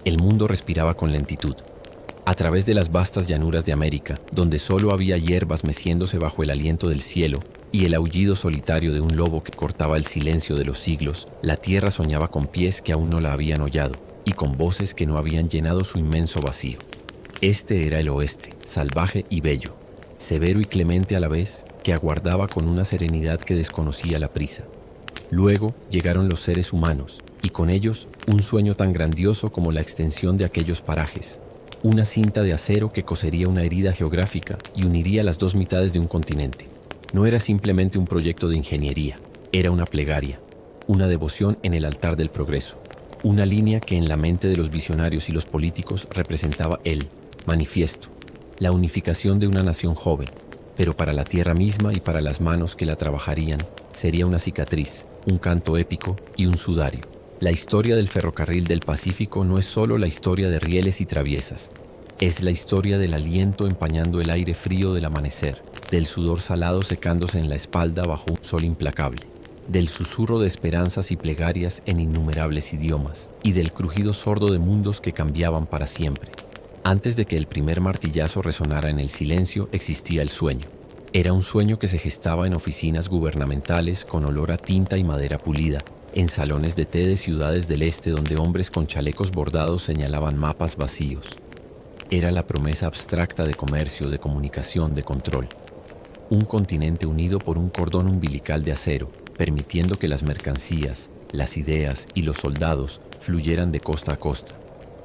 El mundo respiraba con lentitud. A través de las vastas llanuras de América, donde solo había hierbas meciéndose bajo el aliento del cielo y el aullido solitario de un lobo que cortaba el silencio de los siglos, la tierra soñaba con pies que aún no la habían hollado y con voces que no habían llenado su inmenso vacío. Este era el oeste, salvaje y bello, severo y clemente a la vez, que aguardaba con una serenidad que desconocía la prisa. Luego llegaron los seres humanos, y con ellos un sueño tan grandioso como la extensión de aquellos parajes, una cinta de acero que cosería una herida geográfica y uniría las dos mitades de un continente. No era simplemente un proyecto de ingeniería, era una plegaria, una devoción en el altar del progreso, una línea que en la mente de los visionarios y los políticos representaba el manifiesto, la unificación de una nación joven, pero para la tierra misma y para las manos que la trabajarían, sería una cicatriz, un canto épico y un sudario. La historia del ferrocarril del Pacífico no es solo la historia de rieles y traviesas, es la historia del aliento empañando el aire frío del amanecer, del sudor salado secándose en la espalda bajo un sol implacable, del susurro de esperanzas y plegarias en innumerables idiomas, y del crujido sordo de mundos que cambiaban para siempre. Antes de que el primer martillazo resonara en el silencio, existía el sueño. Era un sueño que se gestaba en oficinas gubernamentales con olor a tinta y madera pulida, en salones de té de ciudades del este donde hombres con chalecos bordados señalaban mapas vacíos. Era la promesa abstracta de comercio, de comunicación, de control. Un continente unido por un cordón umbilical de acero, permitiendo que las mercancías, las ideas y los soldados fluyeran de costa a costa.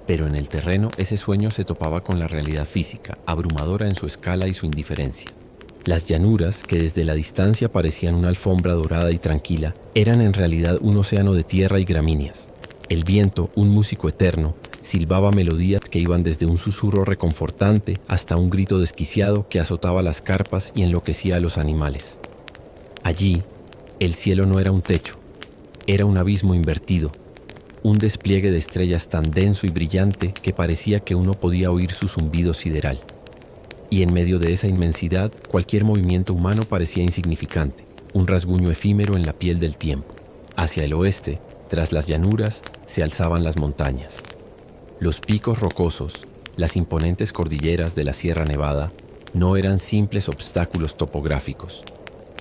Pero en el terreno ese sueño se topaba con la realidad física, abrumadora en su escala y su indiferencia. Las llanuras, que desde la distancia parecían una alfombra dorada y tranquila, eran en realidad un océano de tierra y gramíneas. El viento, un músico eterno, silbaba melodías que iban desde un susurro reconfortante hasta un grito desquiciado que azotaba las carpas y enloquecía a los animales. Allí, el cielo no era un techo, era un abismo invertido, un despliegue de estrellas tan denso y brillante que parecía que uno podía oír su zumbido sideral. Y en medio de esa inmensidad, cualquier movimiento humano parecía insignificante, un rasguño efímero en la piel del tiempo. Hacia el oeste, tras las llanuras, se alzaban las montañas. Los picos rocosos, las imponentes cordilleras de la Sierra Nevada, no eran simples obstáculos topográficos.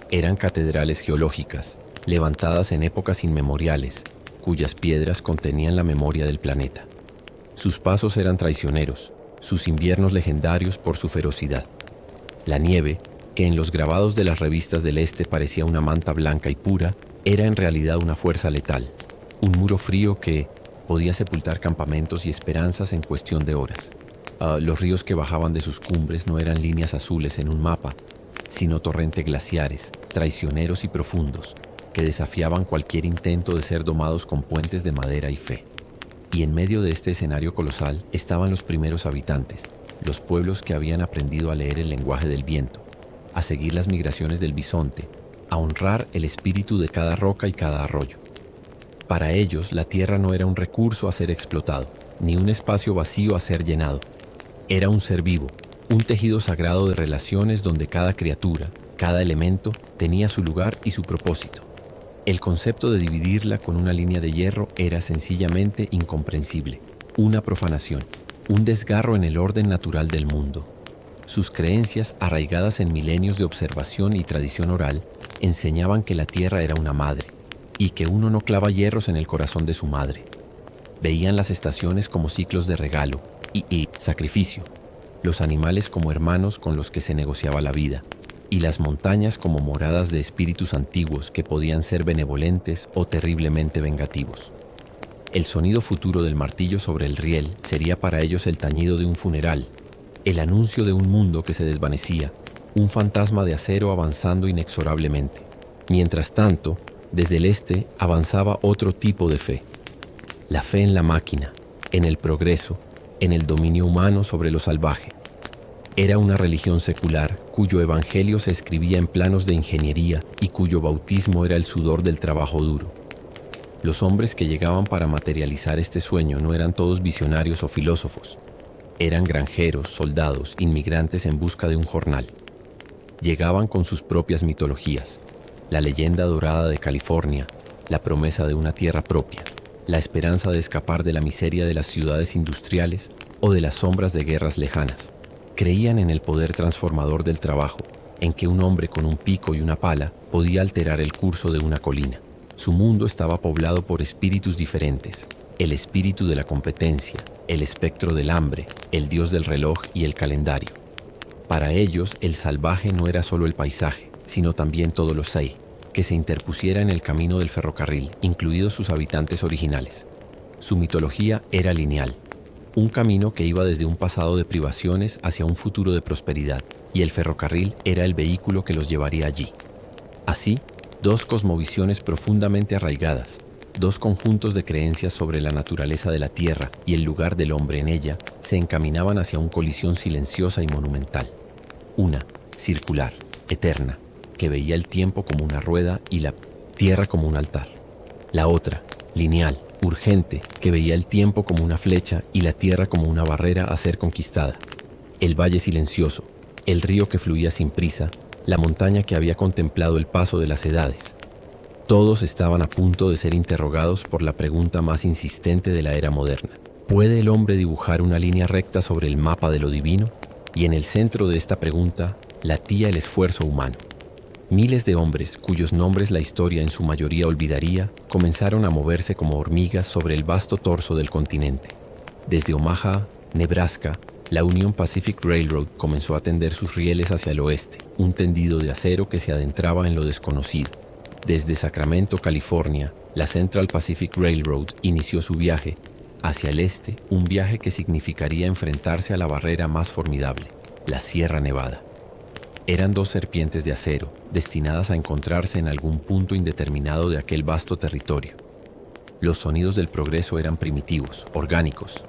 Eran catedrales geológicas, levantadas en épocas inmemoriales, cuyas piedras contenían la memoria del planeta. Sus pasos eran traicioneros, sus inviernos legendarios por su ferocidad. La nieve, que en los grabados de las revistas del este parecía una manta blanca y pura, era en realidad una fuerza letal, un muro frío que podía sepultar campamentos y esperanzas en cuestión de horas. Los ríos que bajaban de sus cumbres no eran líneas azules en un mapa, sino torrentes glaciares, traicioneros y profundos, que desafiaban cualquier intento de ser domados con puentes de madera y fe. Y en medio de este escenario colosal estaban los primeros habitantes, los pueblos que habían aprendido a leer el lenguaje del viento, a seguir las migraciones del bisonte, a honrar el espíritu de cada roca y cada arroyo. Para ellos, la tierra no era un recurso a ser explotado, ni un espacio vacío a ser llenado. Era un ser vivo, un tejido sagrado de relaciones donde cada criatura, cada elemento, tenía su lugar y su propósito. El concepto de dividirla con una línea de hierro era sencillamente incomprensible, una profanación, un desgarro en el orden natural del mundo. Sus creencias, arraigadas en milenios de observación y tradición oral, enseñaban que la tierra era una madre, y que uno no clava hierros en el corazón de su madre. Veían las estaciones como ciclos de regalo y sacrificio, los animales como hermanos con los que se negociaba la vida, y las montañas como moradas de espíritus antiguos que podían ser benevolentes o terriblemente vengativos. El sonido futuro del martillo sobre el riel sería para ellos el tañido de un funeral, el anuncio de un mundo que se desvanecía, un fantasma de acero avanzando inexorablemente. Mientras tanto, desde el este avanzaba otro tipo de fe. La fe en la máquina, en el progreso, en el dominio humano sobre lo salvaje. Era una religión secular cuyo evangelio se escribía en planos de ingeniería y cuyo bautismo era el sudor del trabajo duro. Los hombres que llegaban para materializar este sueño no eran todos visionarios o filósofos. Eran granjeros, soldados, inmigrantes en busca de un jornal. Llegaban con sus propias mitologías, la leyenda dorada de California, la promesa de una tierra propia, la esperanza de escapar de la miseria de las ciudades industriales o de las sombras de guerras lejanas. Creían en el poder transformador del trabajo, en que un hombre con un pico y una pala podía alterar el curso de una colina. Su mundo estaba poblado por espíritus diferentes: el espíritu de la competencia, el espectro del hambre, el dios del reloj y el calendario. Para ellos, el salvaje no era solo el paisaje, sino también todo lo sei, que se interpusiera en el camino del ferrocarril, incluidos sus habitantes originales. Su mitología era lineal, un camino que iba desde un pasado de privaciones hacia un futuro de prosperidad, y el ferrocarril era el vehículo que los llevaría allí. Así, dos cosmovisiones profundamente arraigadas, dos conjuntos de creencias sobre la naturaleza de la Tierra y el lugar del hombre en ella, se encaminaban hacia una colisión silenciosa y monumental. Una, circular, eterna, que veía el tiempo como una rueda y la tierra como un altar. La otra, lineal, urgente, que veía el tiempo como una flecha y la tierra como una barrera a ser conquistada. El valle silencioso, el río que fluía sin prisa, la montaña que había contemplado el paso de las edades. Todos estaban a punto de ser interrogados por la pregunta más insistente de la era moderna. ¿Puede el hombre dibujar una línea recta sobre el mapa de lo divino? Y en el centro de esta pregunta latía el esfuerzo humano. Miles de hombres, cuyos nombres la historia en su mayoría olvidaría, comenzaron a moverse como hormigas sobre el vasto torso del continente. Desde Omaha, Nebraska, la Union Pacific Railroad comenzó a tender sus rieles hacia el oeste, un tendido de acero que se adentraba en lo desconocido. Desde Sacramento, California, la Central Pacific Railroad inició su viaje hacia el este, un viaje que significaría enfrentarse a la barrera más formidable, la Sierra Nevada. Eran dos serpientes de acero, destinadas a encontrarse en algún punto indeterminado de aquel vasto territorio. Los sonidos del progreso eran primitivos, orgánicos.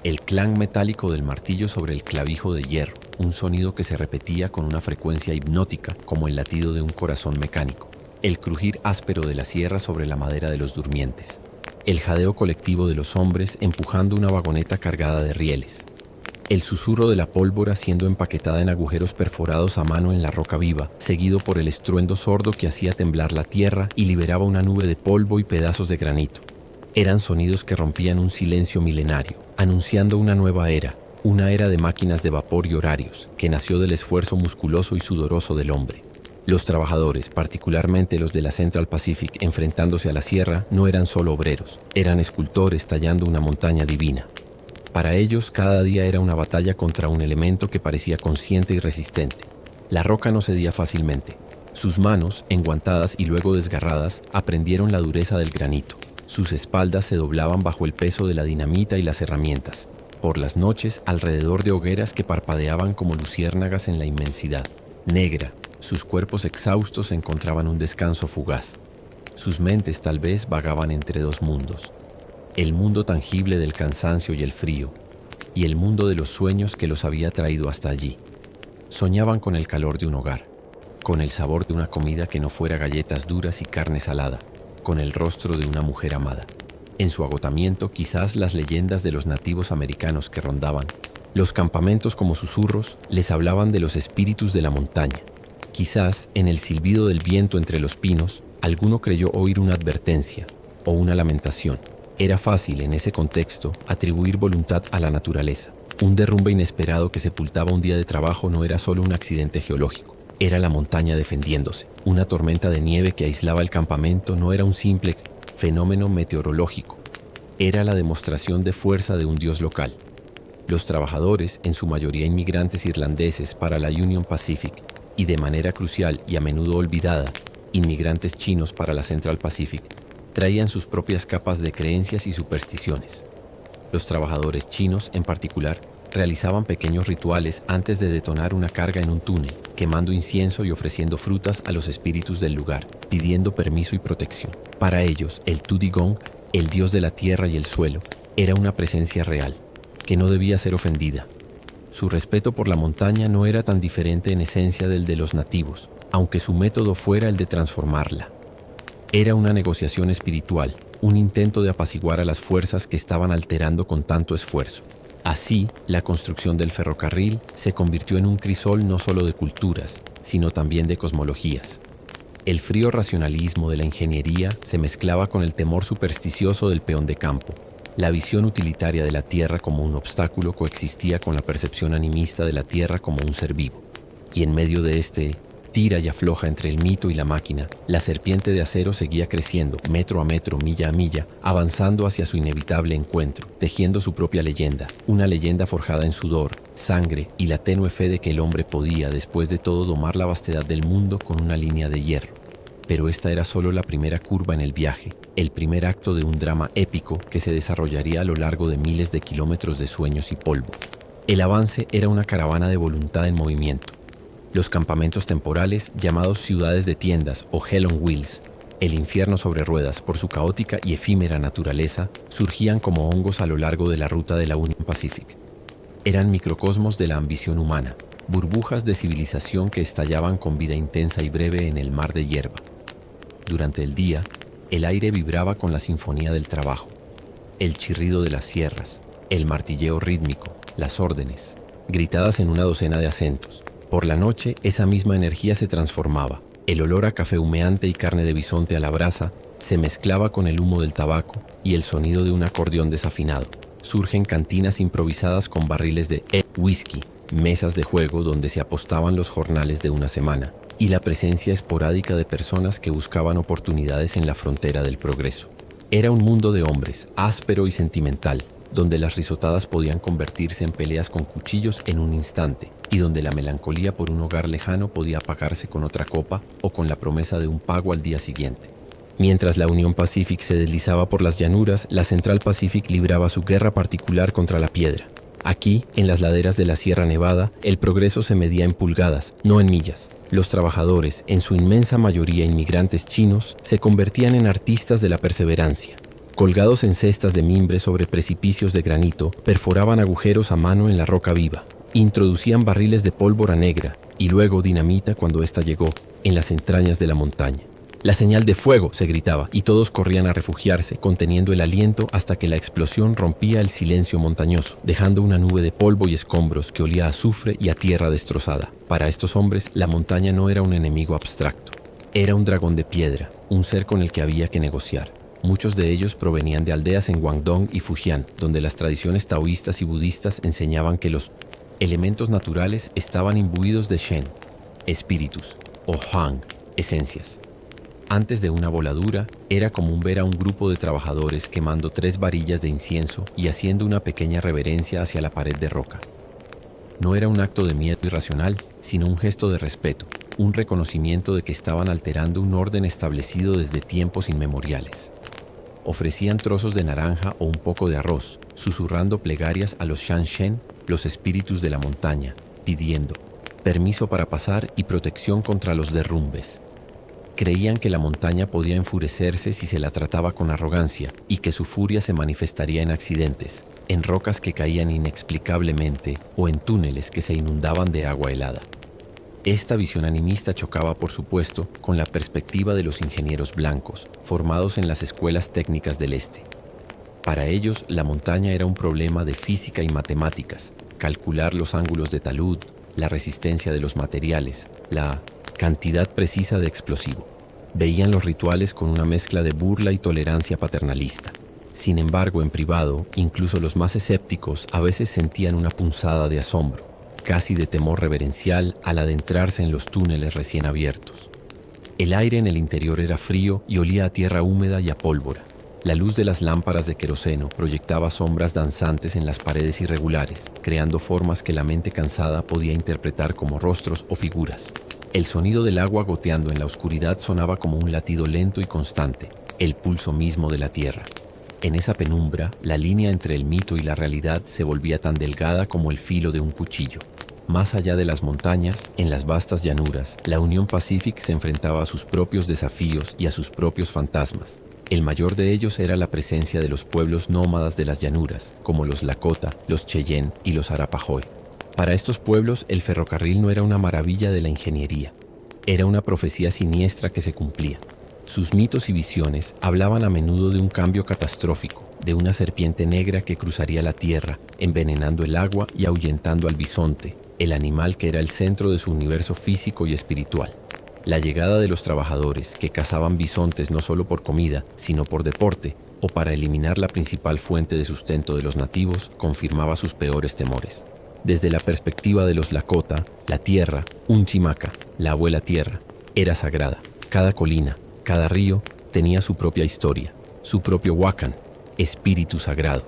El clang metálico del martillo sobre el clavijo de hierro, un sonido que se repetía con una frecuencia hipnótica como el latido de un corazón mecánico. El crujir áspero de la sierra sobre la madera de los durmientes. El jadeo colectivo de los hombres empujando una vagoneta cargada de rieles. El susurro de la pólvora siendo empaquetada en agujeros perforados a mano en la roca viva, seguido por el estruendo sordo que hacía temblar la tierra y liberaba una nube de polvo y pedazos de granito. Eran sonidos que rompían un silencio milenario, anunciando una nueva era, una era de máquinas de vapor y horarios, que nació del esfuerzo musculoso y sudoroso del hombre. Los trabajadores, particularmente los de la Central Pacific enfrentándose a la sierra, no eran solo obreros, eran escultores tallando una montaña divina. Para ellos, cada día era una batalla contra un elemento que parecía consciente y resistente. La roca no cedía fácilmente. Sus manos, enguantadas y luego desgarradas, aprendieron la dureza del granito. Sus espaldas se doblaban bajo el peso de la dinamita y las herramientas. Por las noches, alrededor de hogueras que parpadeaban como luciérnagas en la inmensidad. Negra, sus cuerpos exhaustos encontraban un descanso fugaz. Sus mentes tal vez vagaban entre dos mundos. El mundo tangible del cansancio y el frío, y el mundo de los sueños que los había traído hasta allí. Soñaban con el calor de un hogar, con el sabor de una comida que no fuera galletas duras y carne salada, con el rostro de una mujer amada. En su agotamiento, quizás las leyendas de los nativos americanos que rondaban, los campamentos como susurros, les hablaban de los espíritus de la montaña. Quizás, en el silbido del viento entre los pinos, alguno creyó oír una advertencia o una lamentación. Era fácil, en ese contexto, atribuir voluntad a la naturaleza. Un derrumbe inesperado que sepultaba un día de trabajo no era solo un accidente geológico. Era la montaña defendiéndose. Una tormenta de nieve que aislaba el campamento no era un simple fenómeno meteorológico. Era la demostración de fuerza de un dios local. Los trabajadores, en su mayoría inmigrantes irlandeses para la Union Pacific, y de manera crucial y a menudo olvidada, inmigrantes chinos para la Central Pacific, traían sus propias capas de creencias y supersticiones. Los trabajadores chinos, en particular, realizaban pequeños rituales antes de detonar una carga en un túnel, quemando incienso y ofreciendo frutas a los espíritus del lugar, pidiendo permiso y protección. Para ellos, el Tudigong, el dios de la tierra y el suelo, era una presencia real, que no debía ser ofendida. Su respeto por la montaña no era tan diferente en esencia del de los nativos, aunque su método fuera el de transformarla. Era una negociación espiritual, un intento de apaciguar a las fuerzas que estaban alterando con tanto esfuerzo. Así, la construcción del ferrocarril se convirtió en un crisol no solo de culturas, sino también de cosmologías. El frío racionalismo de la ingeniería se mezclaba con el temor supersticioso del peón de campo. La visión utilitaria de la Tierra como un obstáculo coexistía con la percepción animista de la Tierra como un ser vivo. Y en medio de este tira y afloja entre el mito y la máquina, la serpiente de acero seguía creciendo, metro a metro, milla a milla, avanzando hacia su inevitable encuentro, tejiendo su propia leyenda, una leyenda forjada en sudor, sangre y la tenue fe de que el hombre podía, después de todo, domar la vastedad del mundo con una línea de hierro. Pero esta era solo la primera curva en el viaje, el primer acto de un drama épico que se desarrollaría a lo largo de miles de kilómetros de sueños y polvo. El avance era una caravana de voluntad en movimiento. Los campamentos temporales, llamados ciudades de tiendas o Hell on Wheels, el infierno sobre ruedas por su caótica y efímera naturaleza, surgían como hongos a lo largo de la ruta de la Union Pacific. Eran microcosmos de la ambición humana, burbujas de civilización que estallaban con vida intensa y breve en el mar de hierba. Durante el día, el aire vibraba con la sinfonía del trabajo, el chirrido de las sierras, el martilleo rítmico, las órdenes, gritadas en una docena de acentos. Por la noche, esa misma energía se transformaba. El olor a café humeante y carne de bisonte a la brasa se mezclaba con el humo del tabaco y el sonido de un acordeón desafinado. Surgen cantinas improvisadas con barriles de whisky, mesas de juego donde se apostaban los jornales de una semana y la presencia esporádica de personas que buscaban oportunidades en la frontera del progreso. Era un mundo de hombres, áspero y sentimental, donde las risotadas podían convertirse en peleas con cuchillos en un instante y donde la melancolía por un hogar lejano podía apagarse con otra copa o con la promesa de un pago al día siguiente. Mientras la Union Pacific se deslizaba por las llanuras, la Central Pacific libraba su guerra particular contra la piedra. Aquí, en las laderas de la Sierra Nevada, el progreso se medía en pulgadas, no en millas. Los trabajadores, en su inmensa mayoría inmigrantes chinos, se convertían en artistas de la perseverancia. Colgados en cestas de mimbre sobre precipicios de granito, perforaban agujeros a mano en la roca viva. Introducían barriles de pólvora negra y luego dinamita cuando ésta llegó, en las entrañas de la montaña. La señal de fuego, se gritaba, y todos corrían a refugiarse, conteniendo el aliento hasta que la explosión rompía el silencio montañoso, dejando una nube de polvo y escombros que olía a azufre y a tierra destrozada. Para estos hombres, la montaña no era un enemigo abstracto. Era un dragón de piedra, un ser con el que había que negociar. Muchos de ellos provenían de aldeas en Guangdong y Fujian, donde las tradiciones taoístas y budistas enseñaban que los elementos naturales estaban imbuidos de Shen, espíritus, o Hang, esencias. Antes de una voladura, era común ver a un grupo de trabajadores quemando 3 varillas de incienso y haciendo una pequeña reverencia hacia la pared de roca. No era un acto de miedo irracional, sino un gesto de respeto, un reconocimiento de que estaban alterando un orden establecido desde tiempos inmemoriales. Ofrecían trozos de naranja o un poco de arroz, susurrando plegarias a los Shanshen, los espíritus de la montaña, pidiendo permiso para pasar y protección contra los derrumbes. Creían que la montaña podía enfurecerse si se la trataba con arrogancia y que su furia se manifestaría en accidentes, en rocas que caían inexplicablemente o en túneles que se inundaban de agua helada. Esta visión animista chocaba, por supuesto, con la perspectiva de los ingenieros blancos, formados en las escuelas técnicas del este. Para ellos, la montaña era un problema de física y matemáticas, calcular los ángulos de talud, la resistencia de los materiales, la cantidad precisa de explosivo. Veían los rituales con una mezcla de burla y tolerancia paternalista. Sin embargo, en privado, incluso los más escépticos a veces sentían una punzada de asombro, casi de temor reverencial al adentrarse en los túneles recién abiertos. El aire en el interior era frío y olía a tierra húmeda y a pólvora. La luz de las lámparas de queroseno proyectaba sombras danzantes en las paredes irregulares, creando formas que la mente cansada podía interpretar como rostros o figuras. El sonido del agua goteando en la oscuridad sonaba como un latido lento y constante, el pulso mismo de la tierra. En esa penumbra, la línea entre el mito y la realidad se volvía tan delgada como el filo de un cuchillo. Más allá de las montañas, en las vastas llanuras, la Union Pacific se enfrentaba a sus propios desafíos y a sus propios fantasmas. El mayor de ellos era la presencia de los pueblos nómadas de las llanuras, como los Lakota, los Cheyenne y los Arapahoe. Para estos pueblos, el ferrocarril no era una maravilla de la ingeniería. Era una profecía siniestra que se cumplía. Sus mitos y visiones hablaban a menudo de un cambio catastrófico, de una serpiente negra que cruzaría la tierra, envenenando el agua y ahuyentando al bisonte, el animal que era el centro de su universo físico y espiritual. La llegada de los trabajadores, que cazaban bisontes no solo por comida, sino por deporte, o para eliminar la principal fuente de sustento de los nativos, confirmaba sus peores temores. Desde la perspectiva de los Lakota, la tierra, Unchimaca, la abuela tierra, era sagrada. Cada colina, cada río, tenía su propia historia, su propio Wakan, espíritu sagrado.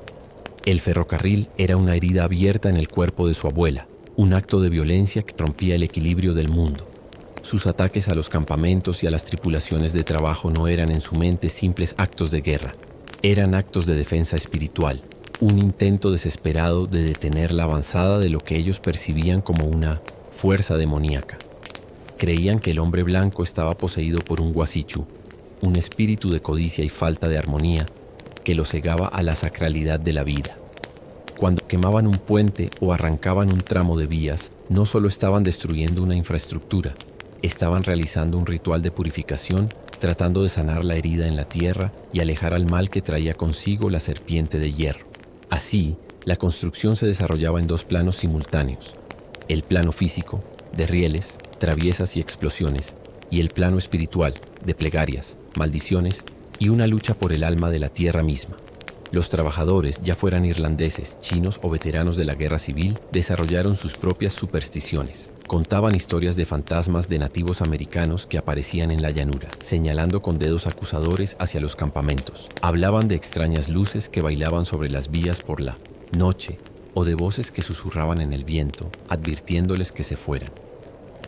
El ferrocarril era una herida abierta en el cuerpo de su abuela, un acto de violencia que rompía el equilibrio del mundo. Sus ataques a los campamentos y a las tripulaciones de trabajo no eran en su mente simples actos de guerra, eran actos de defensa espiritual, un intento desesperado de detener la avanzada de lo que ellos percibían como una fuerza demoníaca. Creían que el hombre blanco estaba poseído por un Guasichu, un espíritu de codicia y falta de armonía que lo cegaba a la sacralidad de la vida. Cuando quemaban un puente o arrancaban un tramo de vías, no solo estaban destruyendo una infraestructura, estaban realizando un ritual de purificación, tratando de sanar la herida en la tierra y alejar al mal que traía consigo la serpiente de hierro. Así, la construcción se desarrollaba en dos planos simultáneos: el plano físico, de rieles, traviesas y explosiones, y el plano espiritual, de plegarias, maldiciones y una lucha por el alma de la tierra misma. Los trabajadores, ya fueran irlandeses, chinos o veteranos de la guerra civil, desarrollaron sus propias supersticiones. Contaban historias de fantasmas de nativos americanos que aparecían en la llanura, señalando con dedos acusadores hacia los campamentos. Hablaban de extrañas luces que bailaban sobre las vías por la noche, o de voces que susurraban en el viento, advirtiéndoles que se fueran.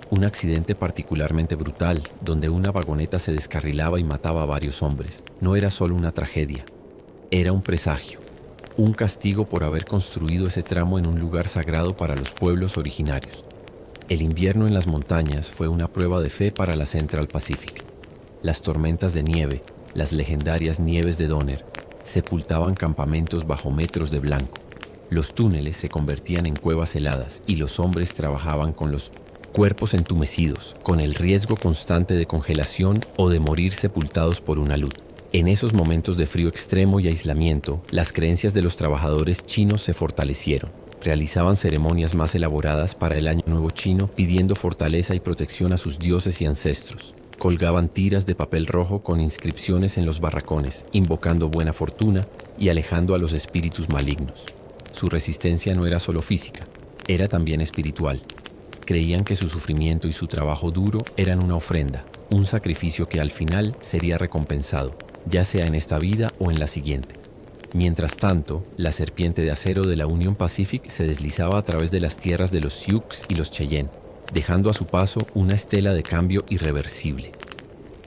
Un accidente particularmente brutal, donde una vagoneta se descarrilaba y mataba a varios hombres, no era solo una tragedia, era un presagio, un castigo por haber construido ese tramo en un lugar sagrado para los pueblos originarios. El invierno en las montañas fue una prueba de fe para la Central Pacific. Las tormentas de nieve, las legendarias nieves de Donner, sepultaban campamentos bajo metros de blanco. Los túneles se convertían en cuevas heladas y los hombres trabajaban con los cuerpos entumecidos, con el riesgo constante de congelación o de morir sepultados por una luz. En esos momentos de frío extremo y aislamiento, las creencias de los trabajadores chinos se fortalecieron. Realizaban ceremonias más elaboradas para el Año Nuevo chino, pidiendo fortaleza y protección a sus dioses y ancestros. Colgaban tiras de papel rojo con inscripciones en los barracones, invocando buena fortuna y alejando a los espíritus malignos. Su resistencia no era solo física, era también espiritual. Creían que su sufrimiento y su trabajo duro eran una ofrenda, un sacrificio que al final sería recompensado, ya sea en esta vida o en la siguiente. Mientras tanto, la serpiente de acero de la Union Pacific se deslizaba a través de las tierras de los Sioux y los Cheyenne, dejando a su paso una estela de cambio irreversible.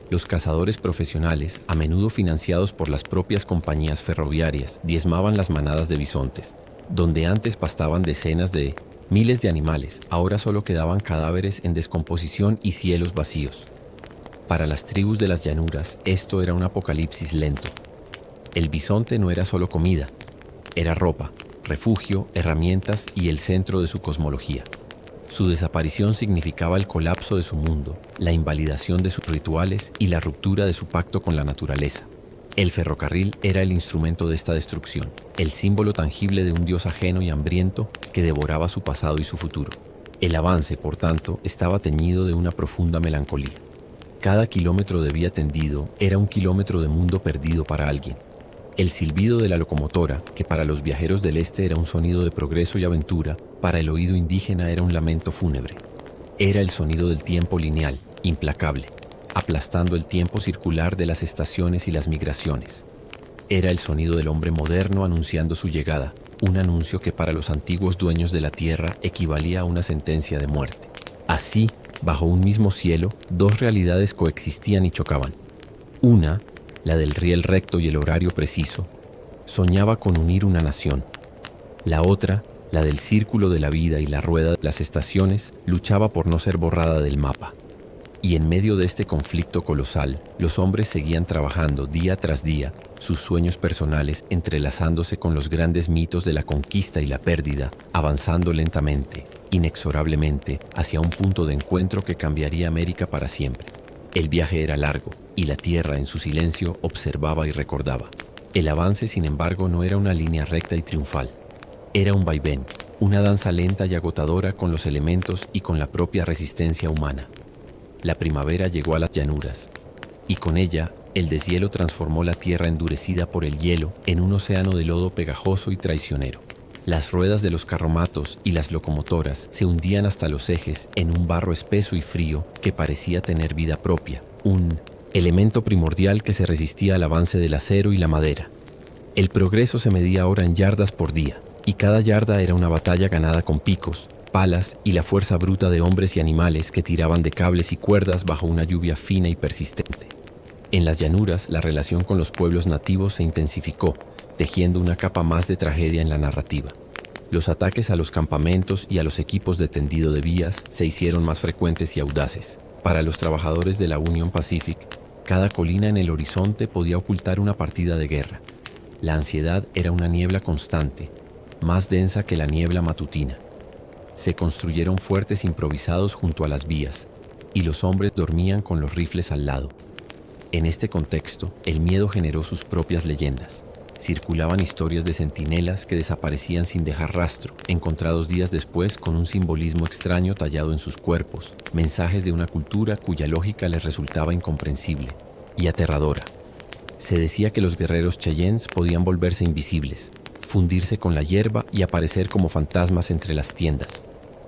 Los cazadores profesionales, a menudo financiados por las propias compañías ferroviarias, diezmaban las manadas de bisontes. Donde antes pastaban decenas de miles de animales, ahora solo quedaban cadáveres en descomposición y cielos vacíos. Para las tribus de las llanuras, esto era un apocalipsis lento. El bisonte no era solo comida, era ropa, refugio, herramientas y el centro de su cosmología. Su desaparición significaba el colapso de su mundo, la invalidación de sus rituales y la ruptura de su pacto con la naturaleza. El ferrocarril era el instrumento de esta destrucción, el símbolo tangible de un dios ajeno y hambriento que devoraba su pasado y su futuro. El avance, por tanto, estaba teñido de una profunda melancolía. Cada kilómetro de vía tendido era un kilómetro de mundo perdido para alguien. El silbido de la locomotora, que para los viajeros del este era un sonido de progreso y aventura, para el oído indígena era un lamento fúnebre. Era el sonido del tiempo lineal, implacable, aplastando el tiempo circular de las estaciones y las migraciones. Era el sonido del hombre moderno anunciando su llegada, un anuncio que para los antiguos dueños de la tierra equivalía a una sentencia de muerte. Así, bajo un mismo cielo, dos realidades coexistían y chocaban. Una, la del riel recto y el horario preciso, soñaba con unir una nación. La otra, la del círculo de la vida y la rueda de las estaciones, luchaba por no ser borrada del mapa. Y en medio de este conflicto colosal, los hombres seguían trabajando día tras día, sus sueños personales entrelazándose con los grandes mitos de la conquista y la pérdida, avanzando lentamente, inexorablemente, hacia un punto de encuentro que cambiaría América para siempre. El viaje era largo, y la tierra en su silencio observaba y recordaba. El avance, sin embargo, no era una línea recta y triunfal. Era un vaivén, una danza lenta y agotadora con los elementos y con la propia resistencia humana. La primavera llegó a las llanuras, y con ella el deshielo transformó la tierra endurecida por el hielo en un océano de lodo pegajoso y traicionero. Las ruedas de los carromatos y las locomotoras se hundían hasta los ejes en un barro espeso y frío que parecía tener vida propia, un elemento primordial que se resistía al avance del acero y la madera. El progreso se medía ahora en yardas por día, y cada yarda era una batalla ganada con picos, palas y la fuerza bruta de hombres y animales que tiraban de cables y cuerdas bajo una lluvia fina y persistente. En las llanuras, la relación con los pueblos nativos se intensificó, tejiendo una capa más de tragedia en la narrativa. Los ataques a los campamentos y a los equipos de tendido de vías se hicieron más frecuentes y audaces. Para los trabajadores de la Union Pacific, cada colina en el horizonte podía ocultar una partida de guerra. La ansiedad era una niebla constante, más densa que la niebla matutina. Se construyeron fuertes improvisados junto a las vías, y los hombres dormían con los rifles al lado. En este contexto, el miedo generó sus propias leyendas. Circulaban historias de centinelas que desaparecían sin dejar rastro, encontrados días después con un simbolismo extraño tallado en sus cuerpos, mensajes de una cultura cuya lógica les resultaba incomprensible y aterradora. Se decía que los guerreros Cheyennes podían volverse invisibles, fundirse con la hierba y aparecer como fantasmas entre las tiendas.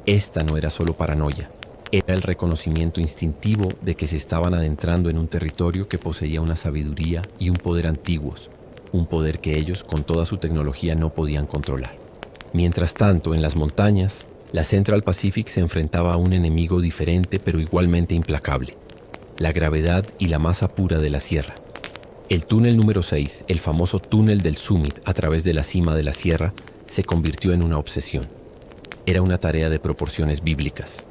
Esta no era solo paranoia. Era el reconocimiento instintivo de que se estaban adentrando en un territorio que poseía una sabiduría y un poder antiguos, un poder que ellos con toda su tecnología no podían controlar. Mientras tanto, en las montañas, la Central Pacific se enfrentaba a un enemigo diferente pero igualmente implacable: la gravedad y la masa pura de la sierra. El túnel número 6, el famoso túnel del Summit a través de la cima de la sierra, se convirtió en una obsesión. Era una tarea de proporciones bíblicas.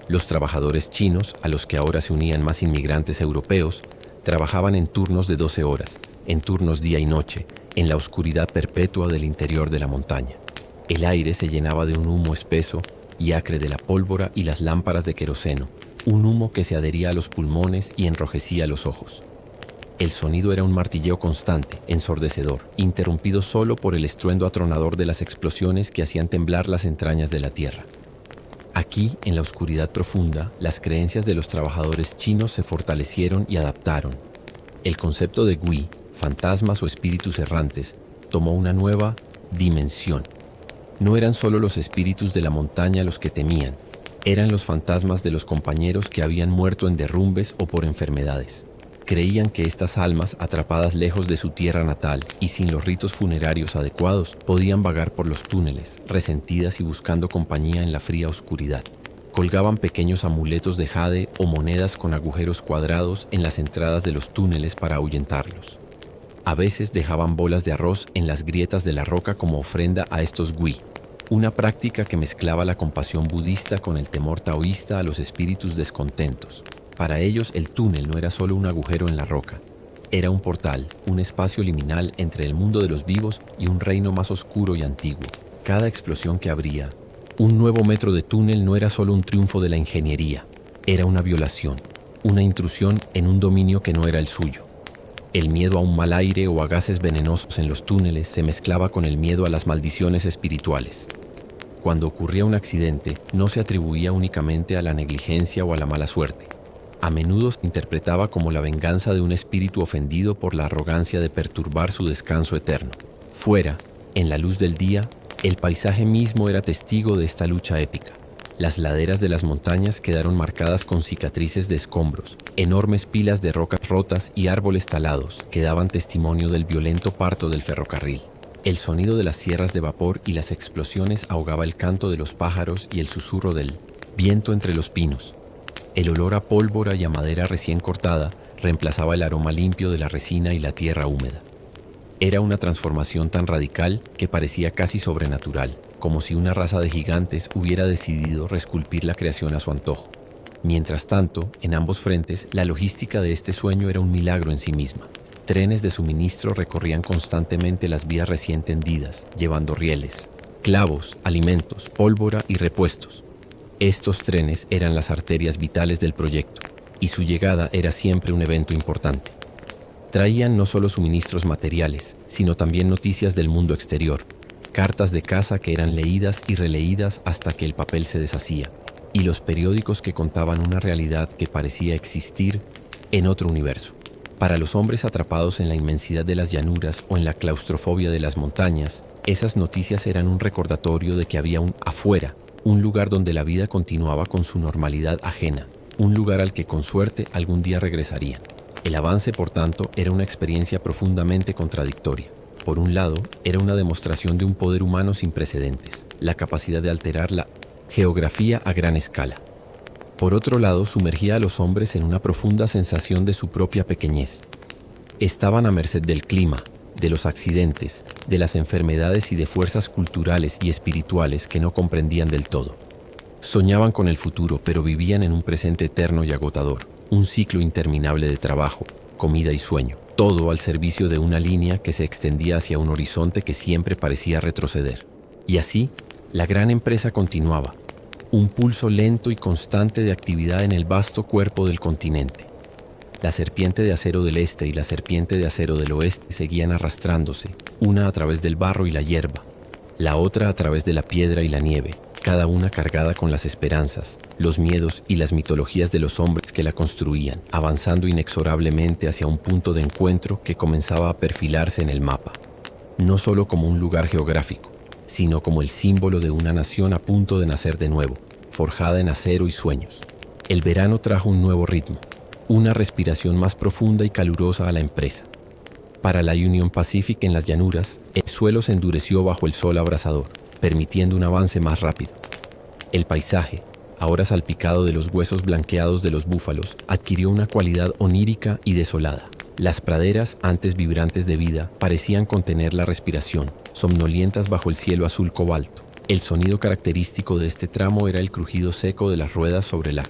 Los trabajadores chinos, a los que ahora se unían más inmigrantes europeos, trabajaban en turnos de 12 horas, en turnos día y noche, en la oscuridad perpetua del interior de la montaña. El aire se llenaba de un humo espeso y acre de la pólvora y las lámparas de queroseno, un humo que se adhería a los pulmones y enrojecía los ojos. El sonido era un martilleo constante, ensordecedor, interrumpido solo por el estruendo atronador de las explosiones que hacían temblar las entrañas de la tierra. Aquí, en la oscuridad profunda, las creencias de los trabajadores chinos se fortalecieron y adaptaron. El concepto de Gui, fantasmas o espíritus errantes, tomó una nueva dimensión. No eran solo los espíritus de la montaña los que temían, eran los fantasmas de los compañeros que habían muerto en derrumbes o por enfermedades. Creían que estas almas, atrapadas lejos de su tierra natal y sin los ritos funerarios adecuados, podían vagar por los túneles, resentidas y buscando compañía en la fría oscuridad. Colgaban pequeños amuletos de jade o monedas con agujeros cuadrados en las entradas de los túneles para ahuyentarlos. A veces dejaban bolas de arroz en las grietas de la roca como ofrenda a estos Gui, una práctica que mezclaba la compasión budista con el temor taoísta a los espíritus descontentos. Para ellos, el túnel no era solo un agujero en la roca. Era un portal, un espacio liminal entre el mundo de los vivos y un reino más oscuro y antiguo. Cada explosión que abría un nuevo metro de túnel no era solo un triunfo de la ingeniería. Era una violación, una intrusión en un dominio que no era el suyo. El miedo a un mal aire o a gases venenosos en los túneles se mezclaba con el miedo a las maldiciones espirituales. Cuando ocurría un accidente, no se atribuía únicamente a la negligencia o a la mala suerte. A menudo se interpretaba como la venganza de un espíritu ofendido por la arrogancia de perturbar su descanso eterno. Fuera, en la luz del día, el paisaje mismo era testigo de esta lucha épica. Las laderas de las montañas quedaron marcadas con cicatrices de escombros, enormes pilas de rocas rotas y árboles talados que daban testimonio del violento parto del ferrocarril. El sonido de las sierras de vapor y las explosiones ahogaba el canto de los pájaros y el susurro del viento entre los pinos. El olor a pólvora y a madera recién cortada reemplazaba el aroma limpio de la resina y la tierra húmeda. Era una transformación tan radical que parecía casi sobrenatural, como si una raza de gigantes hubiera decidido reesculpir la creación a su antojo. Mientras tanto, en ambos frentes, la logística de este sueño era un milagro en sí misma. Trenes de suministro recorrían constantemente las vías recién tendidas, llevando rieles, clavos, alimentos, pólvora y repuestos. Estos trenes eran las arterias vitales del proyecto, y su llegada era siempre un evento importante. Traían no solo suministros materiales, sino también noticias del mundo exterior, cartas de casa que eran leídas y releídas hasta que el papel se deshacía, y los periódicos que contaban una realidad que parecía existir en otro universo. Para los hombres atrapados en la inmensidad de las llanuras o en la claustrofobia de las montañas, esas noticias eran un recordatorio de que había un afuera, un lugar donde la vida continuaba con su normalidad ajena, un lugar al que con suerte algún día regresarían. El avance, por tanto, era una experiencia profundamente contradictoria. Por un lado, era una demostración de un poder humano sin precedentes, la capacidad de alterar la geografía a gran escala. Por otro lado, sumergía a los hombres en una profunda sensación de su propia pequeñez. Estaban a merced del clima, de los accidentes, de las enfermedades y de fuerzas culturales y espirituales que no comprendían del todo. Soñaban con el futuro, pero vivían en un presente eterno y agotador, un ciclo interminable de trabajo, comida y sueño, todo al servicio de una línea que se extendía hacia un horizonte que siempre parecía retroceder. Y así, la gran empresa continuaba, un pulso lento y constante de actividad en el vasto cuerpo del continente. La serpiente de acero del este y la serpiente de acero del oeste seguían arrastrándose, una a través del barro y la hierba, la otra a través de la piedra y la nieve, cada una cargada con las esperanzas, los miedos y las mitologías de los hombres que la construían, avanzando inexorablemente hacia un punto de encuentro que comenzaba a perfilarse en el mapa, no solo como un lugar geográfico, sino como el símbolo de una nación a punto de nacer de nuevo, forjada en acero y sueños. El verano trajo un nuevo ritmo, una respiración más profunda y calurosa a la empresa. Para la Union Pacific en las llanuras, el suelo se endureció bajo el sol abrasador, permitiendo un avance más rápido. El paisaje, ahora salpicado de los huesos blanqueados de los búfalos, adquirió una cualidad onírica y desolada. Las praderas, antes vibrantes de vida, parecían contener la respiración, somnolientas bajo el cielo azul cobalto. El sonido característico de este tramo era el crujido seco de las ruedas sobre la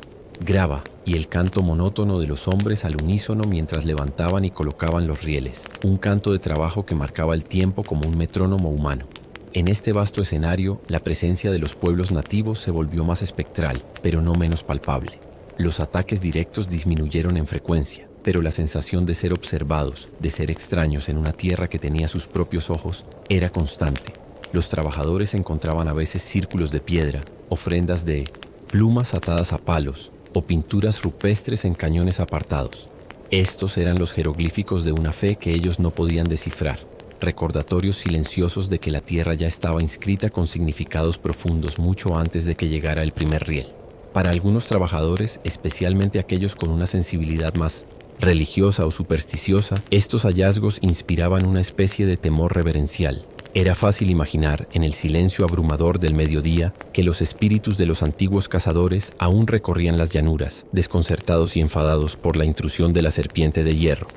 grava y el canto monótono de los hombres al unísono mientras levantaban y colocaban los rieles, un canto de trabajo que marcaba el tiempo como un metrónomo humano. En este vasto escenario, la presencia de los pueblos nativos se volvió más espectral, pero no menos palpable. Los ataques directos disminuyeron en frecuencia, pero la sensación de ser observados, de ser extraños en una tierra que tenía sus propios ojos, era constante. Los trabajadores encontraban a veces círculos de piedra, ofrendas de plumas atadas a palos o pinturas rupestres en cañones apartados. Estos eran los jeroglíficos de una fe que ellos no podían descifrar, recordatorios silenciosos de que la tierra ya estaba inscrita con significados profundos mucho antes de que llegara el primer riel. Para algunos trabajadores, especialmente aquellos con una sensibilidad más religiosa o supersticiosa, estos hallazgos inspiraban una especie de temor reverencial. Era fácil imaginar, en el silencio abrumador del mediodía, que los espíritus de los antiguos cazadores aún recorrían las llanuras, desconcertados y enfadados por la intrusión de la serpiente de hierro.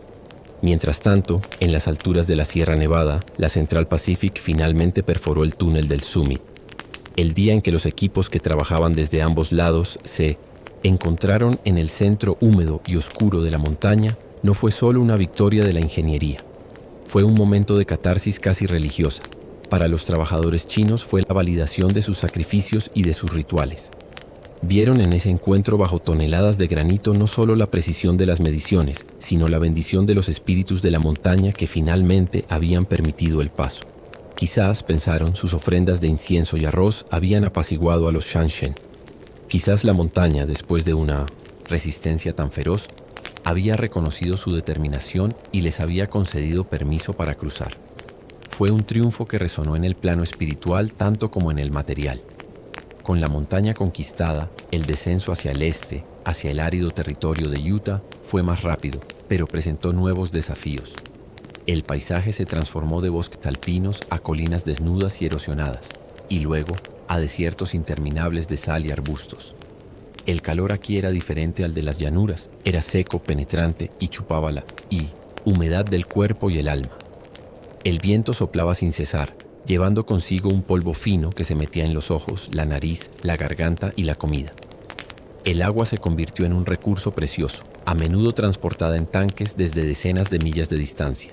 Mientras tanto, en las alturas de la Sierra Nevada, la Central Pacific finalmente perforó el túnel del Summit. El día en que los equipos que trabajaban desde ambos lados se encontraron en el centro húmedo y oscuro de la montaña, no fue solo una victoria de la ingeniería. Fue un momento de catarsis casi religiosa. Para los trabajadores chinos fue la validación de sus sacrificios y de sus rituales. Vieron en ese encuentro bajo toneladas de granito no solo la precisión de las mediciones, sino la bendición de los espíritus de la montaña que finalmente habían permitido el paso. Quizás, pensaron, sus ofrendas de incienso y arroz habían apaciguado a los Shanshen. Quizás la montaña, después de una resistencia tan feroz, había reconocido su determinación y les había concedido permiso para cruzar. Fue un triunfo que resonó en el plano espiritual tanto como en el material. Con la montaña conquistada, el descenso hacia el este, hacia el árido territorio de Utah, fue más rápido, pero presentó nuevos desafíos. El paisaje se transformó de bosques alpinos a colinas desnudas y erosionadas, y luego a desiertos interminables de sal y arbustos. El calor aquí era diferente al de las llanuras, era seco, penetrante y chupaba la humedad del cuerpo y el alma. El viento soplaba sin cesar, llevando consigo un polvo fino que se metía en los ojos, la nariz, la garganta y la comida. El agua se convirtió en un recurso precioso, a menudo transportada en tanques desde decenas de millas de distancia.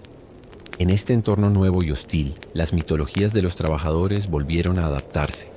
En este entorno nuevo y hostil, las mitologías de los trabajadores volvieron a adaptarse.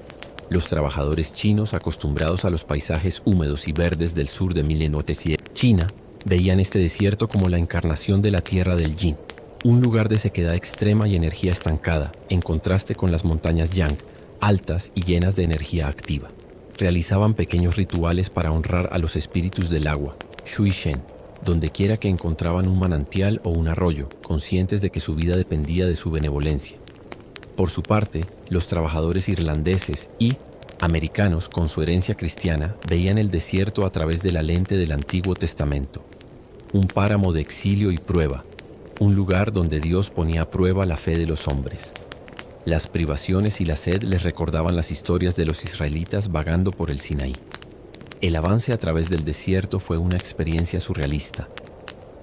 Los trabajadores chinos, acostumbrados a los paisajes húmedos y verdes del sur de China, veían este desierto como la encarnación de la tierra del yin, un lugar de sequedad extrema y energía estancada, en contraste con las montañas yang, altas y llenas de energía activa. realizaban pequeños rituales para honrar a los espíritus del agua, Shui Shen, donde quiera que encontraban un manantial o un arroyo, conscientes de que su vida dependía de su benevolencia. Por su parte, los trabajadores irlandeses y americanos con su herencia cristiana veían el desierto a través de la lente del Antiguo Testamento, un páramo de exilio y prueba, un lugar donde Dios ponía a prueba la fe de los hombres. Las privaciones y la sed les recordaban las historias de los israelitas vagando por el Sinaí. El avance a través del desierto fue una experiencia surrealista.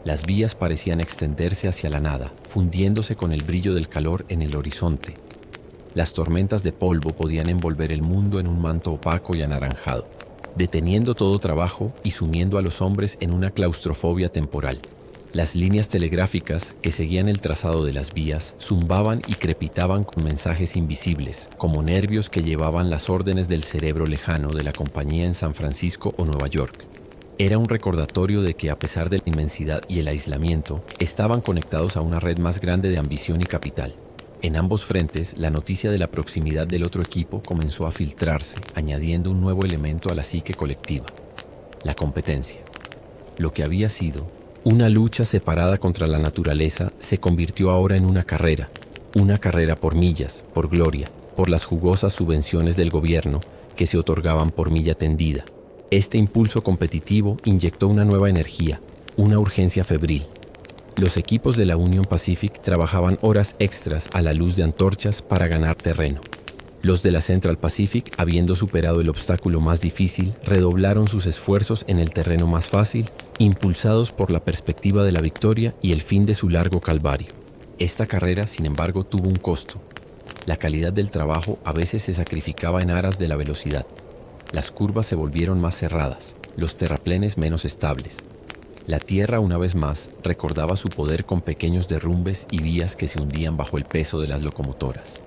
Las vías parecían extenderse hacia la nada, fundiéndose con el brillo del calor en el horizonte. Las tormentas de polvo podían envolver el mundo en un manto opaco y anaranjado, deteniendo todo trabajo y sumiendo a los hombres en una claustrofobia temporal. Las líneas telegráficas que seguían el trazado de las vías zumbaban y crepitaban con mensajes invisibles, como nervios que llevaban las órdenes del cerebro lejano de la compañía en San Francisco o Nueva York. Era un recordatorio de que, a pesar de la inmensidad y el aislamiento, estaban conectados a una red más grande de ambición y capital. En ambos frentes, la noticia de la proximidad del otro equipo comenzó a filtrarse, añadiendo un nuevo elemento a la psique colectiva: la competencia. Lo que había sido una lucha separada contra la naturaleza se convirtió ahora en una carrera por millas, por gloria, por las jugosas subvenciones del gobierno que se otorgaban por milla tendida. Este impulso competitivo inyectó una nueva energía, una urgencia febril. Los equipos de la Union Pacific trabajaban horas extras a la luz de antorchas para ganar terreno. Los de la Central Pacific, habiendo superado el obstáculo más difícil, redoblaron sus esfuerzos en el terreno más fácil, impulsados por la perspectiva de la victoria y el fin de su largo calvario. Esta carrera, sin embargo, tuvo un costo. La calidad del trabajo a veces se sacrificaba en aras de la velocidad. Las curvas se volvieron más cerradas, los terraplenes menos estables. La Tierra, una vez más, recordaba su poder con pequeños derrumbes y vías que se hundían bajo el peso de las locomotoras.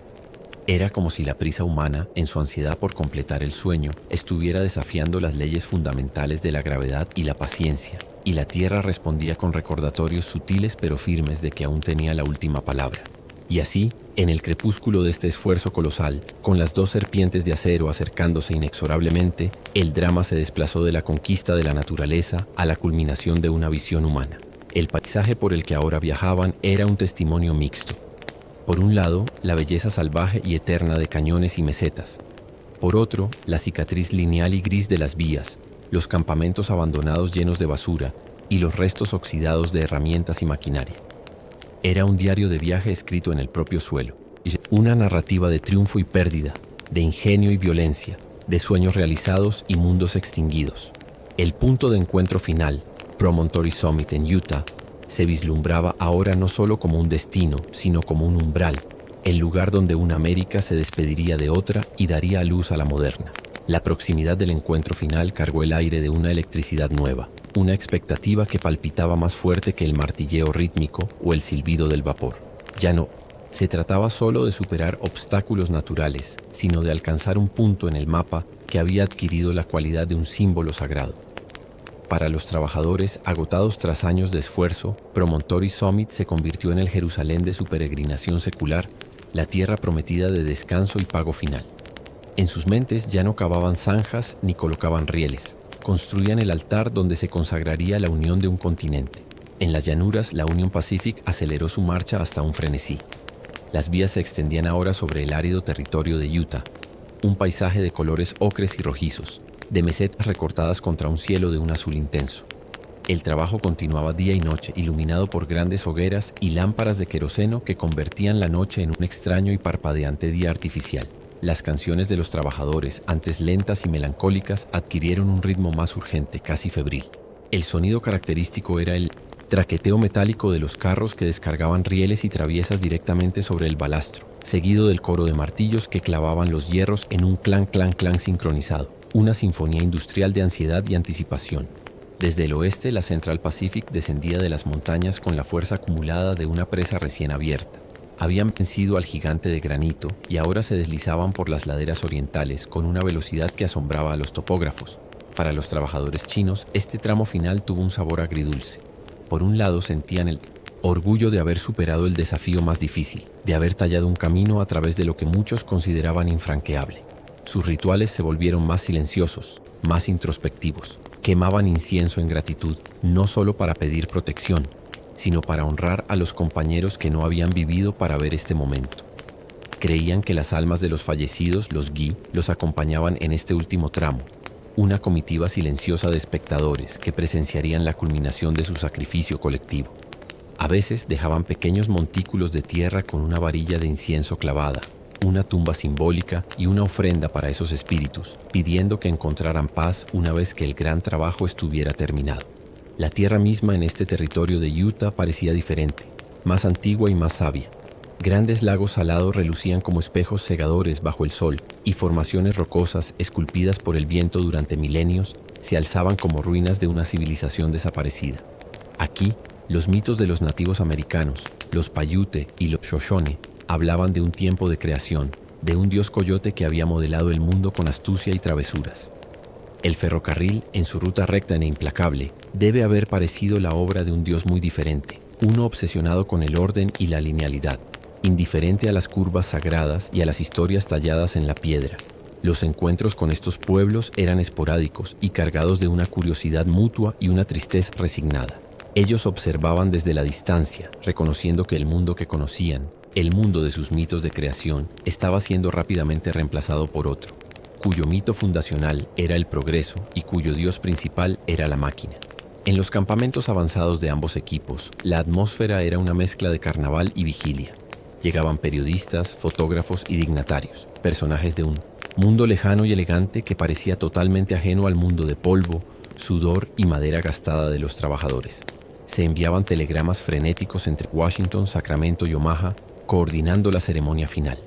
Era como si la prisa humana, en su ansiedad por completar el sueño, estuviera desafiando las leyes fundamentales de la gravedad y la paciencia, y la Tierra respondía con recordatorios sutiles pero firmes de que aún tenía la última palabra. Y así, en el crepúsculo de este esfuerzo colosal, con las dos serpientes de acero acercándose inexorablemente, el drama se desplazó de la conquista de la naturaleza a la culminación de una visión humana. El paisaje por el que ahora viajaban era un testimonio mixto. Por un lado, la belleza salvaje y eterna de cañones y mesetas. Por otro, la cicatriz lineal y gris de las vías, los campamentos abandonados llenos de basura y los restos oxidados de herramientas y maquinaria. Era un diario de viaje escrito en el propio suelo, una narrativa de triunfo y pérdida, de ingenio y violencia, de sueños realizados y mundos extinguidos. El punto de encuentro final, Promontory Summit en Utah, se vislumbraba ahora no solo como un destino, sino como un umbral, el lugar donde una América se despediría de otra y daría a luz a la moderna. La proximidad del encuentro final cargó el aire de una electricidad nueva, una expectativa que palpitaba más fuerte que el martilleo rítmico o el silbido del vapor. Ya no se trataba solo de superar obstáculos naturales, sino de alcanzar un punto en el mapa que había adquirido la cualidad de un símbolo sagrado. Para los trabajadores, agotados tras años de esfuerzo, Promontory Summit se convirtió en el Jerusalén de su peregrinación secular, la tierra prometida de descanso y pago final. En sus mentes ya no cavaban zanjas ni colocaban rieles. Construían el altar donde se consagraría la unión de un continente. En las llanuras, la Union Pacific aceleró su marcha hasta un frenesí. Las vías se extendían ahora sobre el árido territorio de Utah, un paisaje de colores ocres y rojizos, de mesetas recortadas contra un cielo de un azul intenso. El trabajo continuaba día y noche, iluminado por grandes hogueras y lámparas de queroseno que convertían la noche en un extraño y parpadeante día artificial. Las canciones de los trabajadores, antes lentas y melancólicas, adquirieron un ritmo más urgente, casi febril. El sonido característico era el traqueteo metálico de los carros que descargaban rieles y traviesas directamente sobre el balastro, seguido del coro de martillos que clavaban los hierros en un clan clan clan sincronizado. Una sinfonía industrial de ansiedad y anticipación. Desde el oeste, la Central Pacific descendía de las montañas con la fuerza acumulada de una presa recién abierta. Habían vencido al gigante de granito y ahora se deslizaban por las laderas orientales con una velocidad que asombraba a los topógrafos. Para los trabajadores chinos, este tramo final tuvo un sabor agridulce. Por un lado, sentían el orgullo de haber superado el desafío más difícil, de haber tallado un camino a través de lo que muchos consideraban infranqueable. Sus rituales se volvieron más silenciosos, más introspectivos. Quemaban incienso en gratitud, no solo para pedir protección, sino para honrar a los compañeros que no habían vivido para ver este momento. Creían que las almas de los fallecidos, los Gi, los acompañaban en este último tramo, una comitiva silenciosa de espectadores que presenciarían la culminación de su sacrificio colectivo. A veces dejaban pequeños montículos de tierra con una varilla de incienso clavada, una tumba simbólica y una ofrenda para esos espíritus, pidiendo que encontraran paz una vez que el gran trabajo estuviera terminado. La tierra misma en este territorio de Utah parecía diferente, más antigua y más sabia. Grandes lagos salados relucían como espejos cegadores bajo el sol, y formaciones rocosas esculpidas por el viento durante milenios se alzaban como ruinas de una civilización desaparecida. Aquí, los mitos de los nativos americanos, los Paiute y los Shoshone, hablaban de un tiempo de creación, de un dios coyote que había modelado el mundo con astucia y travesuras. El ferrocarril, en su ruta recta e implacable, debe haber parecido la obra de un dios muy diferente, uno obsesionado con el orden y la linealidad, indiferente a las curvas sagradas y a las historias talladas en la piedra. Los encuentros con estos pueblos eran esporádicos y cargados de una curiosidad mutua y una tristeza resignada. Ellos observaban desde la distancia, reconociendo que el mundo que conocían, el mundo de sus mitos de creación, estaba siendo rápidamente reemplazado por otro, cuyo mito fundacional era el progreso y cuyo dios principal era la máquina. En los campamentos avanzados de ambos equipos, la atmósfera era una mezcla de carnaval y vigilia. Llegaban periodistas, fotógrafos y dignatarios, personajes de un mundo lejano y elegante que parecía totalmente ajeno al mundo de polvo, sudor y madera gastada de los trabajadores. Se enviaban telegramas frenéticos entre Washington, Sacramento y Omaha, coordinando la ceremonia final.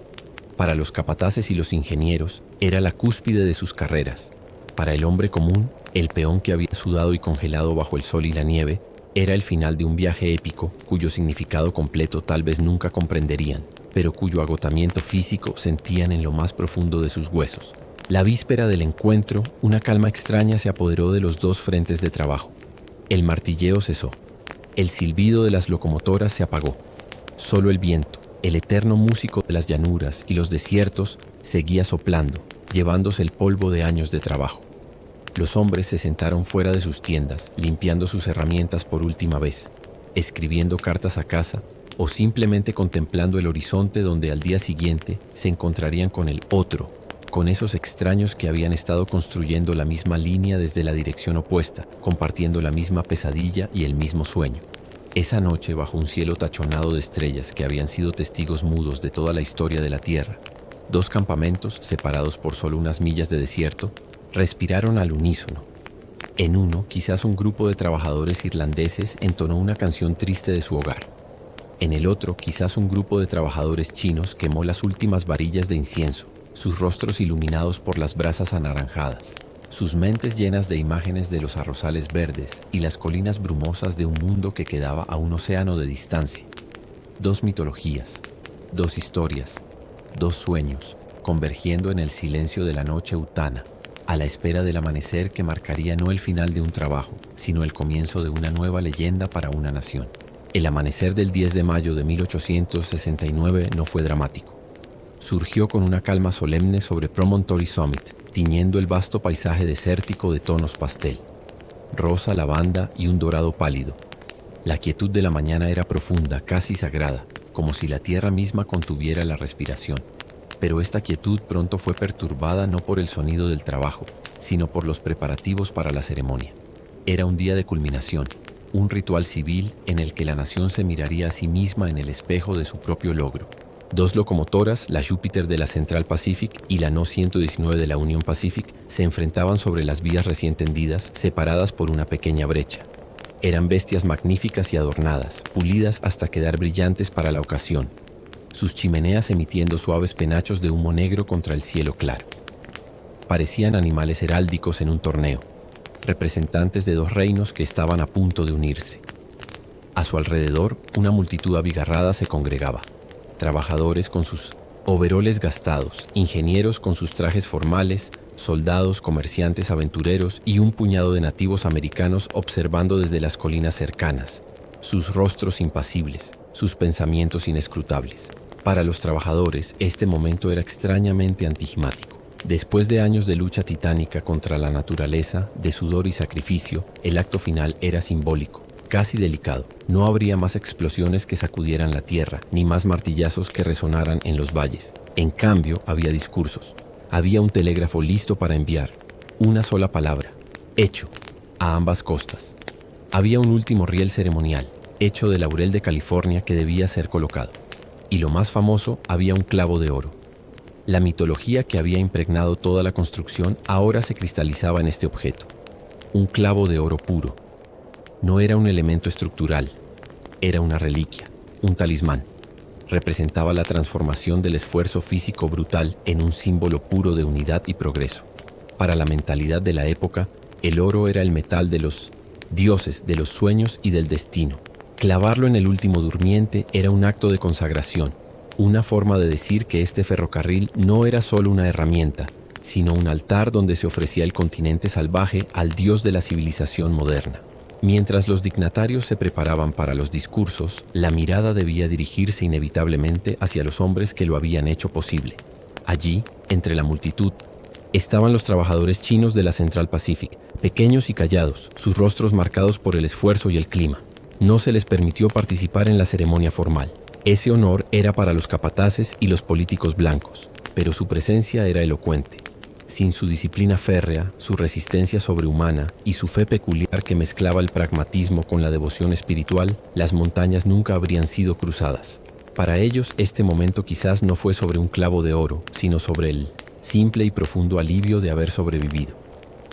Para los capataces y los ingenieros, era la cúspide de sus carreras. Para el hombre común, el peón que había sudado y congelado bajo el sol y la nieve, era el final de un viaje épico cuyo significado completo tal vez nunca comprenderían, pero cuyo agotamiento físico sentían en lo más profundo de sus huesos. La víspera del encuentro, una calma extraña se apoderó de los dos frentes de trabajo. El martilleo cesó. El silbido de las locomotoras se apagó. Solo el viento, el eterno músico de las llanuras y los desiertos, seguía soplando, llevándose el polvo de años de trabajo. Los hombres se sentaron fuera de sus tiendas, limpiando sus herramientas por última vez, escribiendo cartas a casa o simplemente contemplando el horizonte donde al día siguiente se encontrarían con el otro, con esos extraños que habían estado construyendo la misma línea desde la dirección opuesta, compartiendo la misma pesadilla y el mismo sueño. Esa noche, bajo un cielo tachonado de estrellas que habían sido testigos mudos de toda la historia de la Tierra, dos campamentos, separados por solo unas millas de desierto, respiraron al unísono. En uno, quizás un grupo de trabajadores irlandeses entonó una canción triste de su hogar. En el otro, quizás un grupo de trabajadores chinos quemó las últimas varillas de incienso, sus rostros iluminados por las brasas anaranjadas, sus mentes llenas de imágenes de los arrozales verdes y las colinas brumosas de un mundo que quedaba a un océano de distancia. Dos mitologías, dos historias, dos sueños, convergiendo en el silencio de la noche utana, a la espera del amanecer que marcaría no el final de un trabajo, sino el comienzo de una nueva leyenda para una nación. El amanecer del 10 de mayo de 1869 no fue dramático. Surgió con una calma solemne sobre Promontory Summit, tiñendo el vasto paisaje desértico de tonos pastel, rosa, lavanda y un dorado pálido. La quietud de la mañana era profunda, casi sagrada, como si la tierra misma contuviera la respiración. Pero esta quietud pronto fue perturbada no por el sonido del trabajo, sino por los preparativos para la ceremonia. Era un día de culminación, un ritual civil en el que la nación se miraría a sí misma en el espejo de su propio logro. Dos locomotoras, la Júpiter de la Central Pacific y la No. 119 de la Union Pacific, se enfrentaban sobre las vías recién tendidas, separadas por una pequeña brecha. Eran bestias magníficas y adornadas, pulidas hasta quedar brillantes para la ocasión, sus chimeneas emitiendo suaves penachos de humo negro contra el cielo claro. Parecían animales heráldicos en un torneo, representantes de dos reinos que estaban a punto de unirse. A su alrededor, una multitud abigarrada se congregaba. Trabajadores con sus overoles gastados, ingenieros con sus trajes formales, soldados, comerciantes, aventureros y un puñado de nativos americanos observando desde las colinas cercanas, sus rostros impasibles, sus pensamientos inescrutables. Para los trabajadores, este momento era extrañamente anticlimático. Después de años de lucha titánica contra la naturaleza, de sudor y sacrificio, el acto final era simbólico, casi delicado. No habría más explosiones que sacudieran la tierra, ni más martillazos que resonaran en los valles. En cambio, había discursos. Había un telégrafo listo para enviar. Una sola palabra. Hecho. A ambas costas. Había un último riel ceremonial, hecho de laurel de California que debía ser colocado. Y lo más famoso, había un clavo de oro. La mitología que había impregnado toda la construcción ahora se cristalizaba en este objeto. Un clavo de oro puro. No era un elemento estructural, era una reliquia, un talismán. Representaba la transformación del esfuerzo físico brutal en un símbolo puro de unidad y progreso. Para la mentalidad de la época, el oro era el metal de los dioses, de los sueños y del destino. Clavarlo en el último durmiente era un acto de consagración, una forma de decir que este ferrocarril no era solo una herramienta, sino un altar donde se ofrecía el continente salvaje al dios de la civilización moderna. Mientras los dignatarios se preparaban para los discursos, la mirada debía dirigirse inevitablemente hacia los hombres que lo habían hecho posible. Allí, entre la multitud, estaban los trabajadores chinos de la Central Pacific, pequeños y callados, sus rostros marcados por el esfuerzo y el clima. No se les permitió participar en la ceremonia formal. Ese honor era para los capataces y los políticos blancos, pero su presencia era elocuente. Sin su disciplina férrea, su resistencia sobrehumana y su fe peculiar que mezclaba el pragmatismo con la devoción espiritual, las montañas nunca habrían sido cruzadas. Para ellos, este momento quizás no fue sobre un clavo de oro, sino sobre el simple y profundo alivio de haber sobrevivido.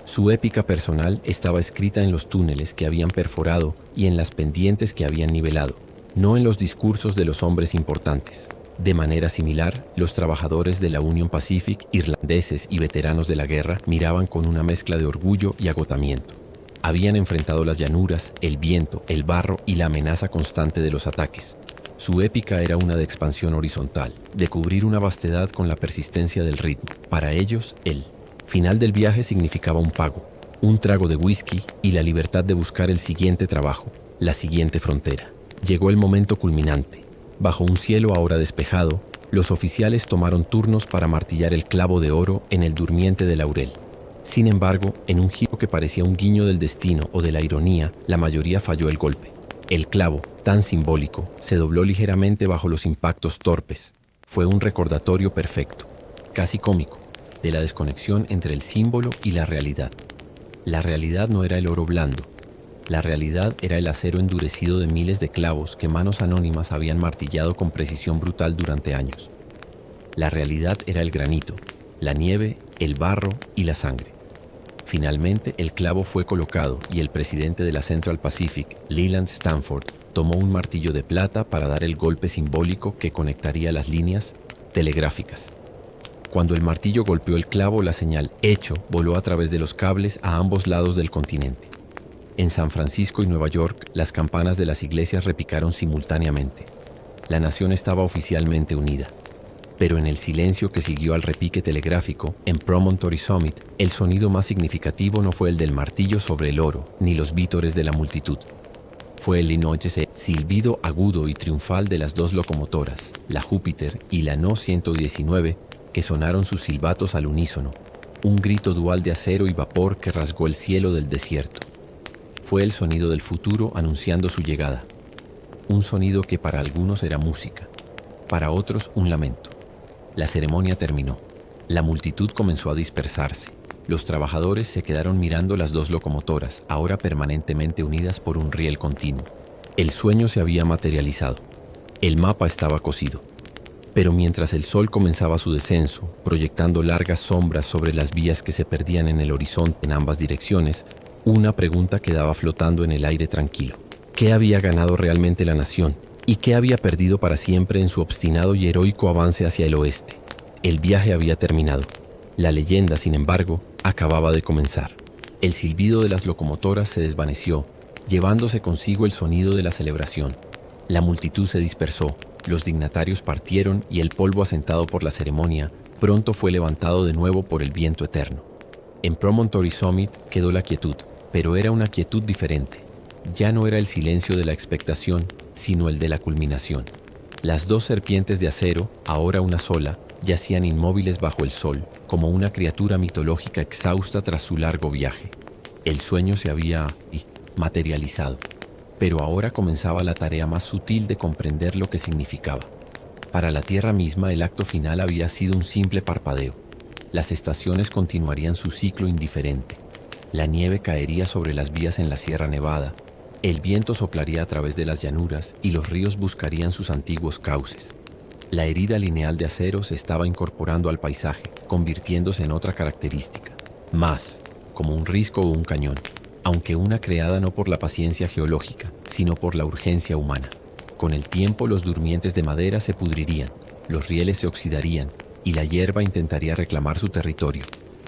Su épica personal estaba escrita en los túneles que habían perforado y en las pendientes que habían nivelado, no en los discursos de los hombres importantes. De manera similar, los trabajadores de la Union Pacific, irlandeses y veteranos de la guerra, miraban con una mezcla de orgullo y agotamiento. Habían enfrentado las llanuras, el viento, el barro y la amenaza constante de los ataques. Su épica era una de expansión horizontal, de cubrir una vastedad con la persistencia del ritmo. Para ellos, el final del viaje significaba un pago, un trago de whisky y la libertad de buscar el siguiente trabajo, la siguiente frontera. Llegó el momento culminante. Bajo un cielo ahora despejado, los oficiales tomaron turnos para martillar el clavo de oro en el durmiente de laurel. Sin embargo, en un giro que parecía un guiño del destino o de la ironía, la mayoría falló el golpe. El clavo, tan simbólico, se dobló ligeramente bajo los impactos torpes. Fue un recordatorio perfecto, casi cómico, de la desconexión entre el símbolo y la realidad. La realidad no era el oro blando. La realidad era el acero endurecido de miles de clavos que manos anónimas habían martillado con precisión brutal durante años. La realidad era el granito, la nieve, el barro y la sangre. Finalmente, el clavo fue colocado y el presidente de la Central Pacific, Leland Stanford, tomó un martillo de plata para dar el golpe simbólico que conectaría las líneas telegráficas. Cuando el martillo golpeó el clavo, la señal "hecho" voló a través de los cables a ambos lados del continente. En San Francisco y Nueva York, las campanas de las iglesias repicaron simultáneamente. La nación estaba oficialmente unida. Pero en el silencio que siguió al repique telegráfico, en Promontory Summit, el sonido más significativo no fue el del martillo sobre el oro, ni los vítores de la multitud. Fue el ese silbido agudo y triunfal de las dos locomotoras, la Júpiter y la No. 119, que sonaron sus silbatos al unísono, un grito dual de acero y vapor que rasgó el cielo del desierto. Fue el sonido del futuro anunciando su llegada. Un sonido que para algunos era música, para otros un lamento. La ceremonia terminó. La multitud comenzó a dispersarse. Los trabajadores se quedaron mirando las dos locomotoras, ahora permanentemente unidas por un riel continuo. El sueño se había materializado. El mapa estaba cosido. Pero mientras el sol comenzaba su descenso, proyectando largas sombras sobre las vías que se perdían en el horizonte en ambas direcciones, una pregunta quedaba flotando en el aire tranquilo. ¿Qué había ganado realmente la nación? ¿Y qué había perdido para siempre en su obstinado y heroico avance hacia el oeste? El viaje había terminado. La leyenda, sin embargo, acababa de comenzar. El silbido de las locomotoras se desvaneció, llevándose consigo el sonido de la celebración. La multitud se dispersó, los dignatarios partieron y el polvo asentado por la ceremonia pronto fue levantado de nuevo por el viento eterno. En Promontory Summit quedó la quietud, pero era una quietud diferente. Ya no era el silencio de la expectación, sino el de la culminación. Las dos serpientes de acero, ahora una sola, yacían inmóviles bajo el sol, como una criatura mitológica exhausta tras su largo viaje. El sueño se había materializado, pero ahora comenzaba la tarea más sutil de comprender lo que significaba. Para la Tierra misma, el acto final había sido un simple parpadeo. Las estaciones continuarían su ciclo indiferente. La nieve caería sobre las vías en la Sierra Nevada, el viento soplaría a través de las llanuras y los ríos buscarían sus antiguos cauces. La herida lineal de acero se estaba incorporando al paisaje, convirtiéndose en otra característica, más, como un risco o un cañón, aunque una creada no por la paciencia geológica, sino por la urgencia humana. Con el tiempo los durmientes de madera se pudrirían, los rieles se oxidarían y la hierba intentaría reclamar su territorio.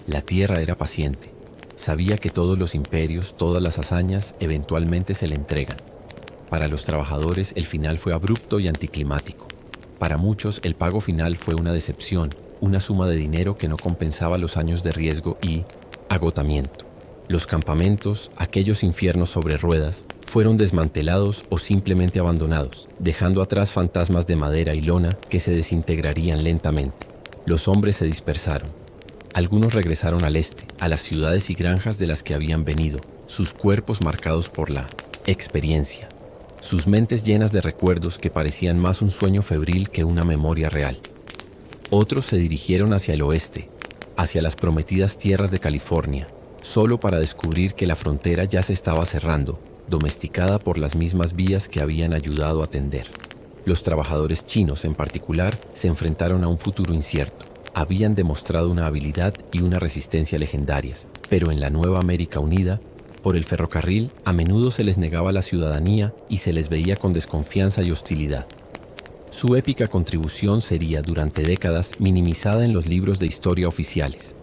La tierra era paciente. Sabía que todos los imperios, todas las hazañas, eventualmente se le entregan. Para los trabajadores el final fue abrupto y anticlimático. Para muchos el pago final fue una decepción, una suma de dinero que no compensaba los años de riesgo y agotamiento. Los campamentos, aquellos infiernos sobre ruedas, fueron desmantelados o simplemente abandonados, dejando atrás fantasmas de madera y lona que se desintegrarían lentamente. Los hombres se dispersaron. Algunos regresaron al este, a las ciudades y granjas de las que habían venido, sus cuerpos marcados por la experiencia, sus mentes llenas de recuerdos que parecían más un sueño febril que una memoria real. Otros se dirigieron hacia el oeste, hacia las prometidas tierras de California, solo para descubrir que la frontera ya se estaba cerrando, domesticada por las mismas vías que habían ayudado a tender. Los trabajadores chinos, en particular, se enfrentaron a un futuro incierto. Habían demostrado una habilidad y una resistencia legendarias, pero en la nueva América Unida, por el ferrocarril, a menudo se les negaba la ciudadanía y se les veía con desconfianza y hostilidad. Su épica contribución sería, durante décadas, minimizada en los libros de historia oficiales.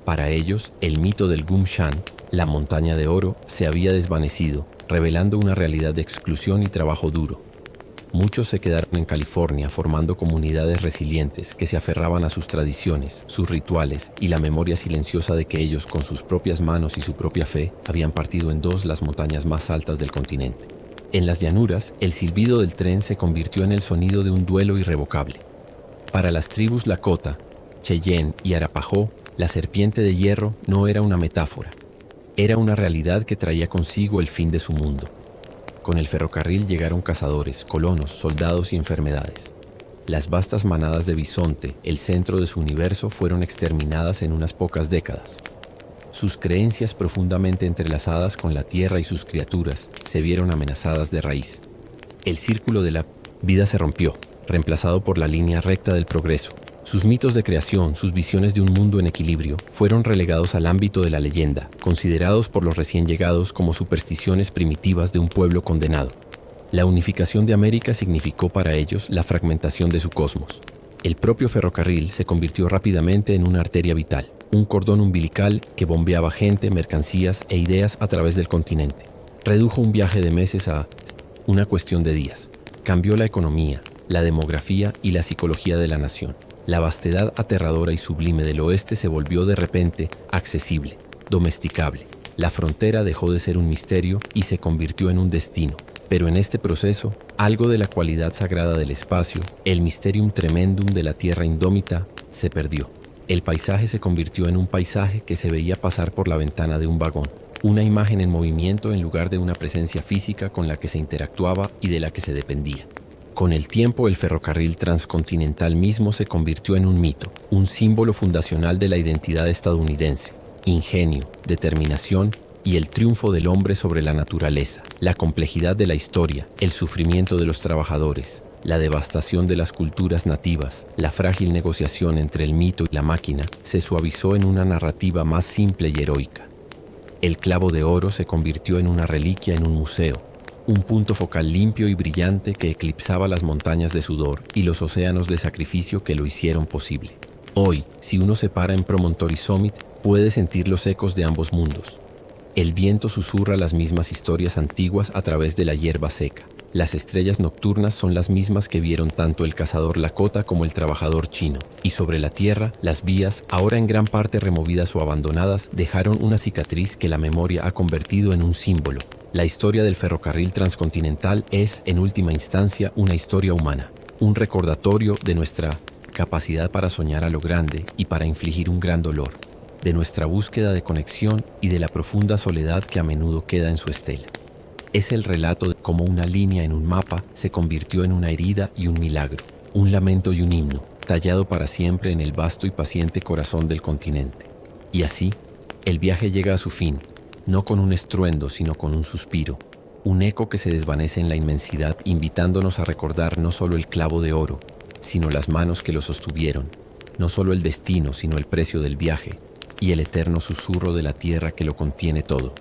Para ellos, el mito del Gumshan, la montaña de oro, se había desvanecido, revelando una realidad de exclusión y trabajo duro. Muchos se quedaron en California formando comunidades resilientes que se aferraban a sus tradiciones, sus rituales y la memoria silenciosa de que ellos, con sus propias manos y su propia fe, habían partido en dos las montañas más altas del continente. En las llanuras, el silbido del tren se convirtió en el sonido de un duelo irrevocable. Para las tribus Lakota, Cheyenne y Arapaho, la serpiente de hierro no era una metáfora. Era una realidad que traía consigo el fin de su mundo. Con el ferrocarril llegaron cazadores, colonos, soldados y enfermedades. Las vastas manadas de bisonte, el centro de su universo, fueron exterminadas en unas pocas décadas. Sus creencias profundamente entrelazadas con la tierra y sus criaturas se vieron amenazadas de raíz. El círculo de la vida se rompió, reemplazado por la línea recta del progreso. Sus mitos de creación, sus visiones de un mundo en equilibrio, fueron relegados al ámbito de la leyenda, considerados por los recién llegados como supersticiones primitivas de un pueblo condenado. La unificación de América significó para ellos la fragmentación de su cosmos. El propio ferrocarril se convirtió rápidamente en una arteria vital, un cordón umbilical que bombeaba gente, mercancías e ideas a través del continente. Redujo un viaje de meses a una cuestión de días. Cambió la economía, la demografía y la psicología de la nación. La vastedad aterradora y sublime del oeste se volvió de repente accesible, domesticable. La frontera dejó de ser un misterio y se convirtió en un destino. Pero en este proceso, algo de la cualidad sagrada del espacio, el mysterium tremendum de la tierra indómita, se perdió. El paisaje se convirtió en un paisaje que se veía pasar por la ventana de un vagón. Una imagen en movimiento en lugar de una presencia física con la que se interactuaba y de la que se dependía. Con el tiempo, el ferrocarril transcontinental mismo se convirtió en un mito, un símbolo fundacional de la identidad estadounidense. Ingenio, determinación y el triunfo del hombre sobre la naturaleza, la complejidad de la historia, el sufrimiento de los trabajadores, la devastación de las culturas nativas, la frágil negociación entre el mito y la máquina, se suavizó en una narrativa más simple y heroica. El clavo de oro se convirtió en una reliquia en un museo, un punto focal limpio y brillante que eclipsaba las montañas de sudor y los océanos de sacrificio que lo hicieron posible. Hoy, si uno se para en Promontory Summit, puede sentir los ecos de ambos mundos. El viento susurra las mismas historias antiguas a través de la hierba seca. Las estrellas nocturnas son las mismas que vieron tanto el cazador Lakota como el trabajador chino. Y sobre la tierra, las vías, ahora en gran parte removidas o abandonadas, dejaron una cicatriz que la memoria ha convertido en un símbolo. La historia del ferrocarril transcontinental es, en última instancia, una historia humana, un recordatorio de nuestra capacidad para soñar a lo grande y para infligir un gran dolor, de nuestra búsqueda de conexión y de la profunda soledad que a menudo queda en su estela. Es el relato de cómo una línea en un mapa se convirtió en una herida y un milagro, un lamento y un himno, tallado para siempre en el vasto y paciente corazón del continente. Y así, el viaje llega a su fin, no con un estruendo, sino con un suspiro, un eco que se desvanece en la inmensidad, invitándonos a recordar no solo el clavo de oro, sino las manos que lo sostuvieron, no solo el destino, sino el precio del viaje, y el eterno susurro de la tierra que lo contiene todo.